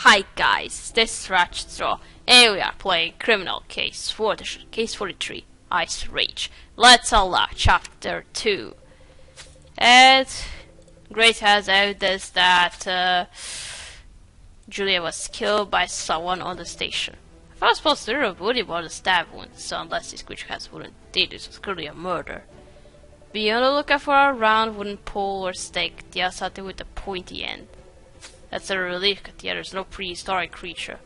Hi guys, this is Ratchetstraw, and we are playing Criminal Case 43, Ice Rage. Let's unlock Chapter 2. And Grace has evidence that Julia was killed by someone on the station. If I was supposed to do would about a stab wound, so unless this creature has wooden teeth, this was clearly a murder. Be on the lookout for a round wooden pole or stake, yeah, something with a pointy end. That's a relief, Katia. There's no prehistoric creature.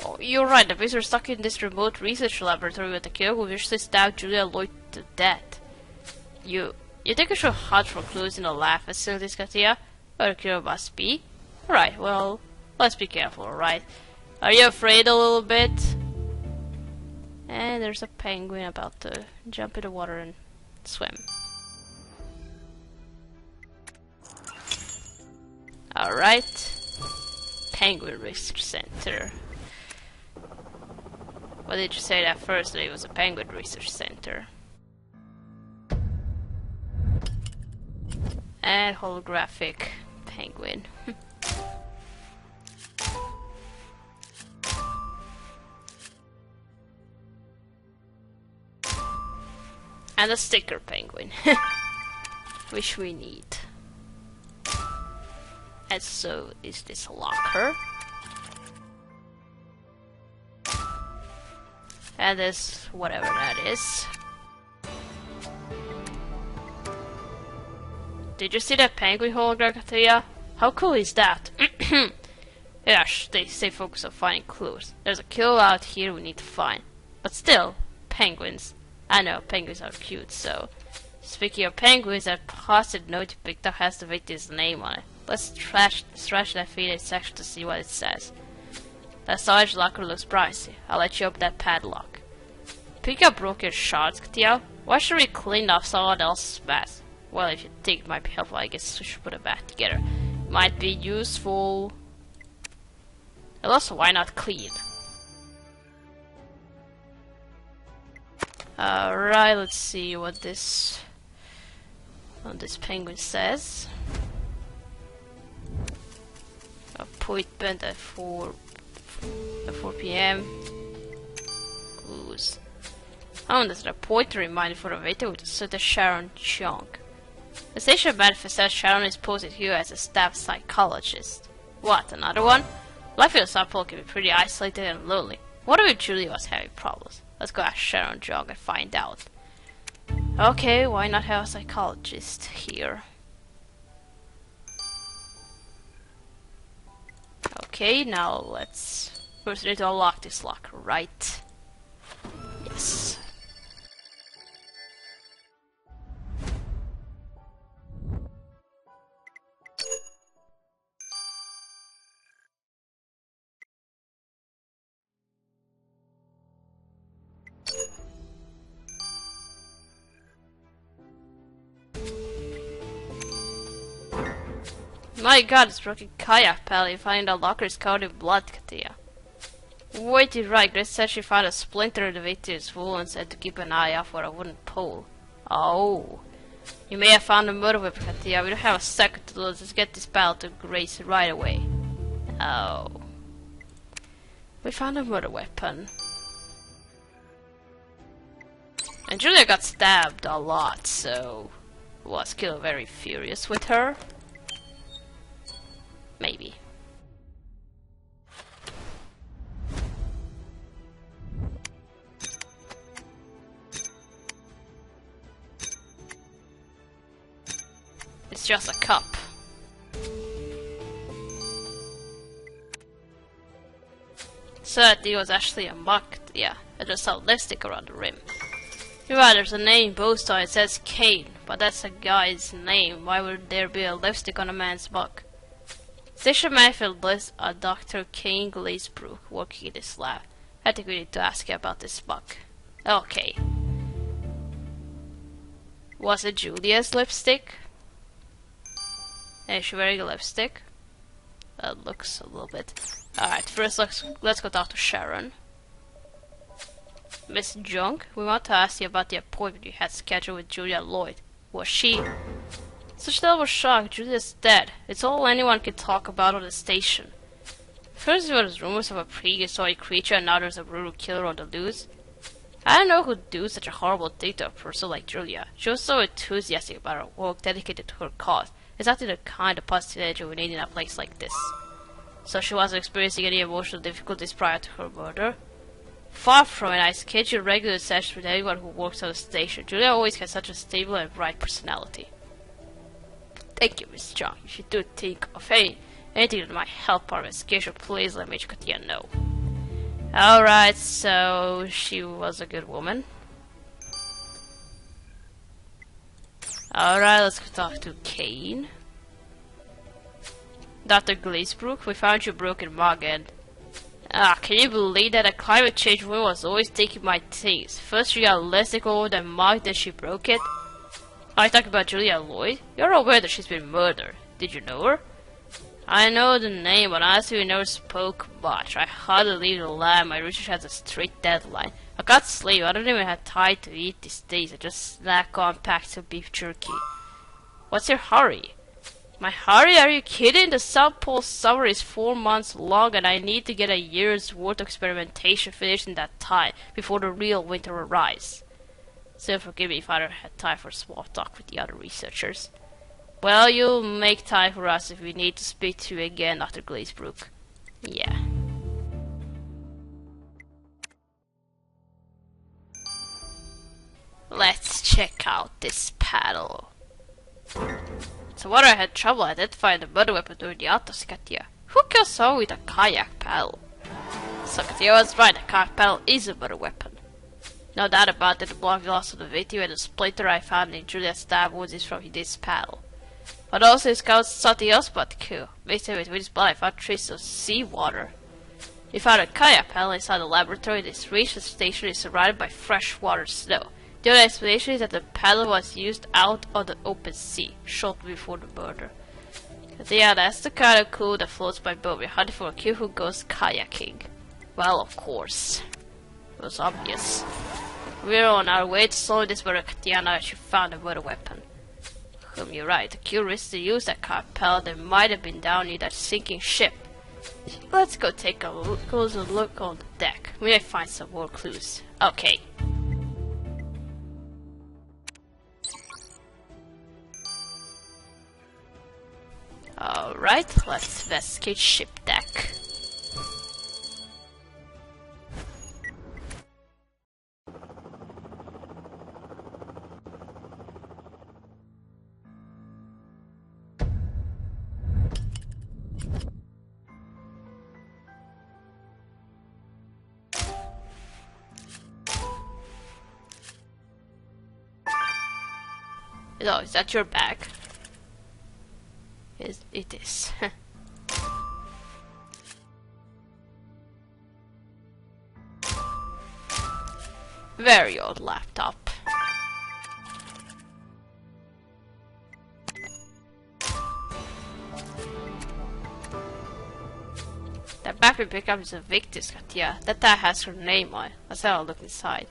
Oh, you're right. The bees are stuck in this remote research laboratory with the killer who viciously stabbed Julia Lloyd to death. You think I should hunt for clues in the lab facilities, Katia? Or the killer must be? Right, well, let's be careful, alright? Are you afraid a little bit? And there's a penguin about to jump in the water and swim. Alright. Penguin Research Center. What did you say that first? It was a Penguin Research Center. And holographic penguin. And a sticker penguin. Which we need. And so is this locker. And this whatever that is. Did you see that penguin hologram, Katia? How cool is that? Yeah, stay focused on finding clues. There's a killer out here we need to find. But still, penguins. I know, penguins are cute, so... Speaking of penguins, that positive note you picked up has the victim's name on it. Let's stretch that faded section to see what it says. That storage locker looks pricey. I'll let you open that padlock. Pick up broken shards, Katia. Why should we clean off someone else's mess? Well, if you think it might be helpful, I guess we should put it back together. Might be useful. And also, why not clean? Alright, let's see what this penguin says. Appointment at 4 p.m. Clues. Oh, there's an appointment reminder for the waiter with a certain Sharon Chung. The station manifest says Sharon is posted here as a staff psychologist. What, another one? Life in a sample can be pretty isolated and lonely. What if Julie was having problems? Let's go ask Sharon Chung and find out. Okay, why not have a psychologist here? Okay, now let's... First we need to unlock this locker, right? Yes. My god, it's broken kayak pally. Finding the locker is covered in blood, Katia. Wait, you're right. Grace said she found a splinter in the victim's wounds and to keep an eye out for a wooden pole. Oh. You may have found a murder weapon, Katia. We don't have a second to lose. Let's get this battle to Grace right away. Oh. We found a murder weapon. And Julia got stabbed a lot, so... Was Killer very furious with her? Maybe. It's just a cup. So that it was actually a mug. Yeah, I just saw lipstick around the rim. You're right, there's a name both on it. It says Kane, but that's a guy's name. Why would there be a lipstick on a man's mug? Station Manfield lists a Dr. Kane Glazebrook working in this lab. I think we need to ask you about this bug. Okay. Was it Julia's lipstick? Is she wearing a lipstick? That looks a little bit... Alright, first let's go talk to Sharon. Miss Jung, we want to ask you about the appointment you had scheduled with Julia Lloyd. Was she... Such terrible shock, Julia's dead. It's all anyone can talk about on the station. First there was rumors of a prehistoric creature, and now there's a brutal killer on the loose. I don't know who'd do such a horrible thing to a person like Julia. She was so enthusiastic about her work, dedicated to her cause. Exactly the kind of positive energy we need in a place like this. So she wasn't experiencing any emotional difficulties prior to her murder? Far from it, I schedule regular sessions with anyone who works on the station. Julia always has such a stable and bright personality. Thank you, Miss John. If you do think of anything that might help our investigation, please let Major Katia know. Alright, so she was a good woman. Alright, let's go talk to Kane. Dr. Glazebrook, we found your broken mug and... can you believe that a climate change woman was always taking my things? First she got lipstick all over the mug, then she broke it. I talk about Julia Lloyd. You're aware that she's been murdered. Did you know her? I know the name, but honestly we never spoke much. I had to leave the lab. My research has a strict deadline. I can't sleep. I don't even have time to eat these days. I just snack on packs of beef jerky. What's your hurry? My hurry? Are you kidding? The sample summer is 4 months long and I need to get a year's worth of experimentation finished in that time before the real winter arrives. So forgive me if I don't have time for small talk with the other researchers. Well, you'll make time for us if we need to speak to you again, Dr. Glazebrook. Yeah. Let's check out this paddle. So what I had trouble identifying the murder weapon during the autopsy, Katia. Who kills someone with a kayak paddle? So Katia was right, a kayak paddle is a murder weapon. No doubt about it, the blood loss of the victim and the splinter I found in Julia's stab wounds is from this paddle. But also his scouts something else but cool. Mixed with his blood I found traces of seawater. We found a kayak paddle inside the laboratory. This research station is surrounded by freshwater snow. The only explanation is that the paddle was used out on the open sea, shortly before the murder. But yeah, that's the kind of clue that floats my boat. We're hunting for a kid who goes kayaking. Well, of course. It was obvious. We're on our way to solve this murder, Katiana. She found a murder weapon. You're right, the curious to use that carpel that might have been down near that sinking ship. Let's go take a closer look on the deck. We may find some more clues. Okay. Alright, let's investigate ship deck. Oh, is that your bag? It is. Very old laptop. That map we picked up is a victim's Katia. That tag has her name on it. Let's have a look inside.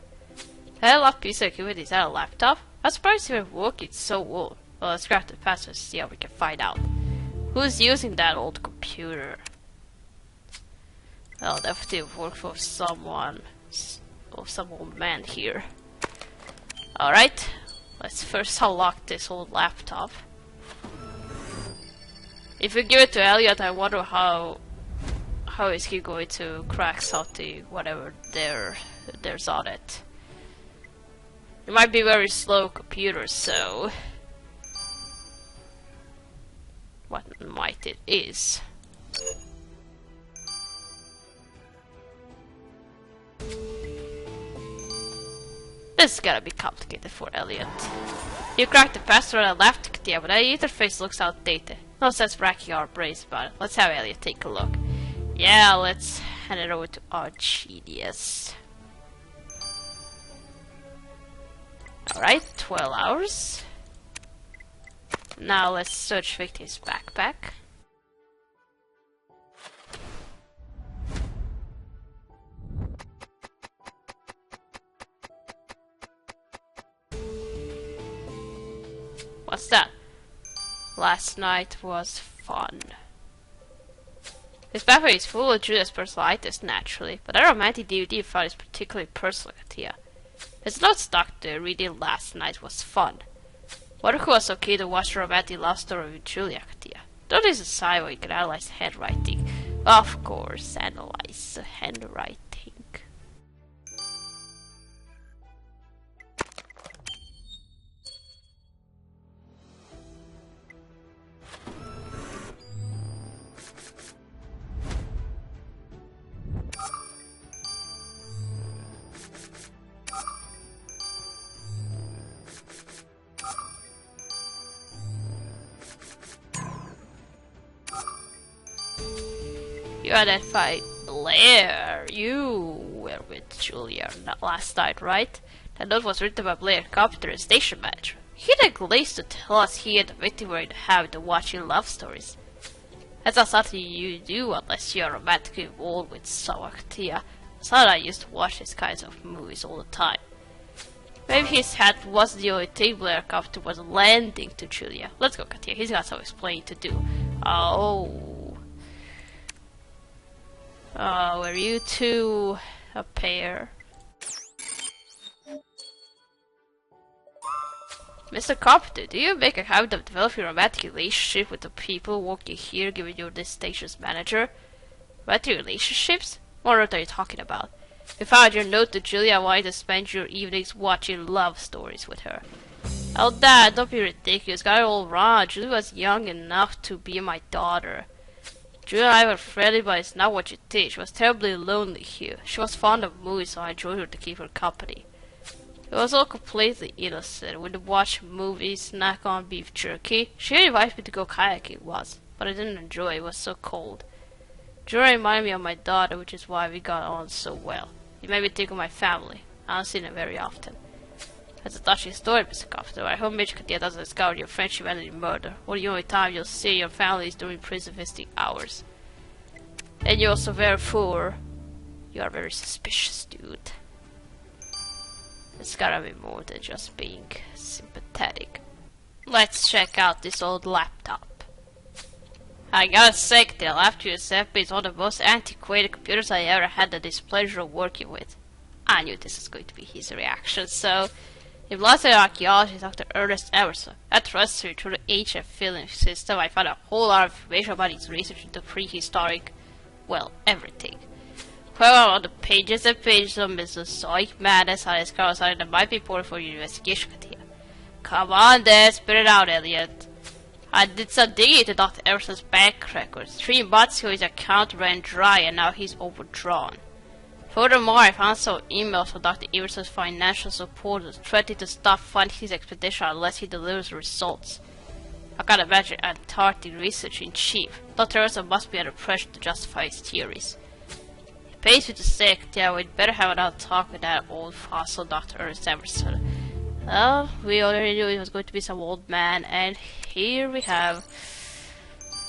That last piece of equipment, is that a laptop? I'm surprised it would work, it's so old. Well, let's grab the password to see how we can find out. Who's using that old computer? Well, definitely work for someone. Or some old man here. Alright, let's first unlock this old laptop. If we give it to Elliot, I wonder how is he going to crack something, whatever there's on it. It might be very slow computer, so what might it is? This is gonna be complicated for Elliot. You cracked the password and left, yeah, but the interface looks outdated. No sense racking our brains about it. Let's have Elliot take a look. Yeah, let's hand it over to our genius. Alright, 12 hours. Now let's search Victor's backpack. What's that? Last night was fun. His backpack is full of Julia's personal items, naturally, but our romantic DVD file is particularly personal, Katia. His note stuck there reading last night was fun. What was okay to watch a romantic love story with Julia, Katia? Don't use a sign where you can analyze handwriting. Of course, analyze the handwriting. You identified Blair. You were with Julia last night, right? That note was written by Blair, carpenter and station manager. He neglects to tell us he and the victim were in the habit of watching love stories. That's not something you do unless you are romantically involved with someone, Katia. Son and I used to watch these kinds of movies all the time. Maybe his hat wasn't the only thing Blair carpenter was lending to Julia. Let's go, Katia. He's got some explaining to do. Were you two a pair? Mr. Carpenter, do you make a habit of developing a romantic relationship with the people working here given you're this station's manager? Romantic relationships? What are you talking about? You found your note to Julia wanting to spend your evenings watching love stories with her. Oh Dad, don't be ridiculous, got it all wrong. Julia was young enough to be my daughter. Julia and I were friendly, but it's not what you think. She was terribly lonely here. She was fond of movies, so I enjoyed her to keep her company. It was all completely innocent. We'd watch movies, snack on beef jerky. She invited me to go kayaking once, but I didn't enjoy it. It was so cold. Julia reminded me of my daughter, which is why we got on so well. It made me think of my family. I don't see them very often. That's a touching story, Mr. Carpenter. I hope Major Katia doesn't discover your friendship ended in murder. Or the only time you'll see your family is during prison visiting hours. And you're also very poor. You are very suspicious, dude. It's gotta be more than just being sympathetic. Let's check out this old laptop. I gotta say, the laptop you sent me is one of the most antiquated computers I ever had the displeasure of working with. I knew this was going to be his reaction, so... In Los Archaeologist, Dr. Ernest Emerson, at trusted through the ancient film system, I found a whole lot of information about his research into prehistoric, well, everything. Well, on the pages and pages of Mesozoic madness, I discovered something that might be important for your investigation, Katia. Come on then, spit it out, Elliot. I did some digging into Dr. Emerson's bank records. 3 months ago his account ran dry and now he's overdrawn. Furthermore, I found some emails from Dr. Emerson's financial supporters threatening to stop funding his expedition unless he delivers results. I can't imagine Antarctic research in chief. Dr. Emerson must be under pressure to justify his theories. It pains me to say, yeah, we'd better have another talk with that old fossil Dr. Ernest Emerson. Well, we already knew it was going to be some old man, and here we have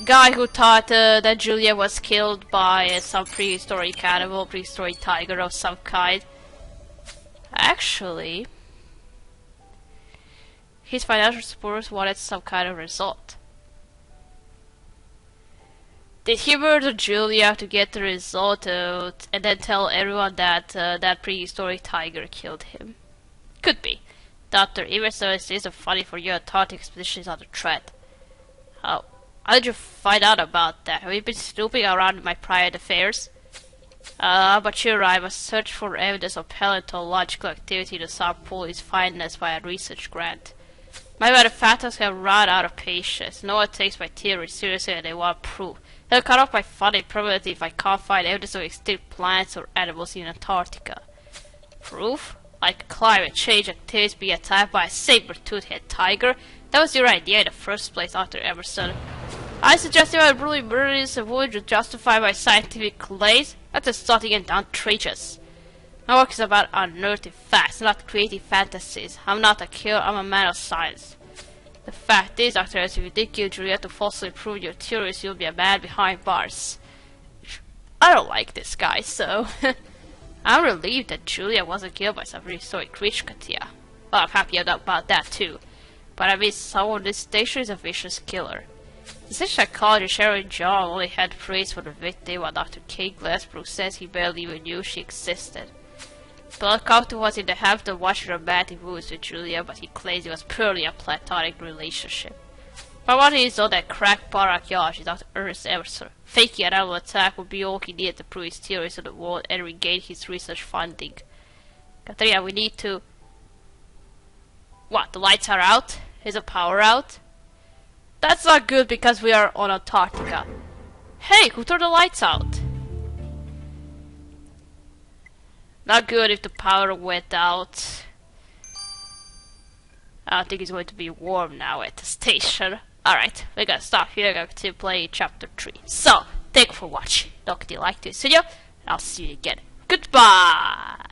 guy who thought that Julia was killed by some prehistoric animal, prehistoric tiger of some kind. Actually, his financial supporters wanted some kind of result. Did he murder Julia to get the result and then tell everyone that that prehistoric tiger killed him? Could be. Dr. Emerson, it isn't funny for your Antarctic expedition is under threat. How did you find out about that? Have you been snooping around in my private affairs? But you're right, I must search for evidence of paleontological activity to South Pole is financed by a research grant. My benefactors have run out of patience. No one takes my theory seriously and they want proof. They'll cut off my funding permanently if I can't find evidence of extinct plants or animals in Antarctica. Proof? Like climate change activities being attacked by a saber-toothed tiger? That was your idea in the first place, Dr. Emerson. I suggested I brutally murdered this avoid to justify my scientific claims. That's insulting and outrageous. My work is about unearthing facts, not creating fantasies. I'm not a killer, I'm a man of science. The fact is, Dr. Emerson, if you did kill Juliet to falsely prove your theories, you'll be a man behind bars. I don't like this guy, so... I'm relieved that Julia wasn't killed by some prehistoric creature, Katia. Well, I'm happy about that too. But I mean, someone on this station is a vicious killer. The psychologist Sharon John only had praise for the victim, while Dr. Kay Glassbrook says he barely even knew she existed. Bill Compton was in the habit of watching romantic movies with Julia, but he claims it was purely a platonic relationship. But what is all that crackpot archaeology Dr. Ernest Emerson, faking an animal attack would be all he needed to prove his theories of the world and regain his research funding. Katrina, we need to... What, the lights are out? Is the power out? That's not good because we are on Antarctica. Hey, who turned the lights out? Not good if the power went out. I don't think it's going to be warm now at the station. Alright, we're gonna stop here. I'm going to play chapter 3. So, thank you for watching. Don't forget to like this video, and I'll see you again. Goodbye!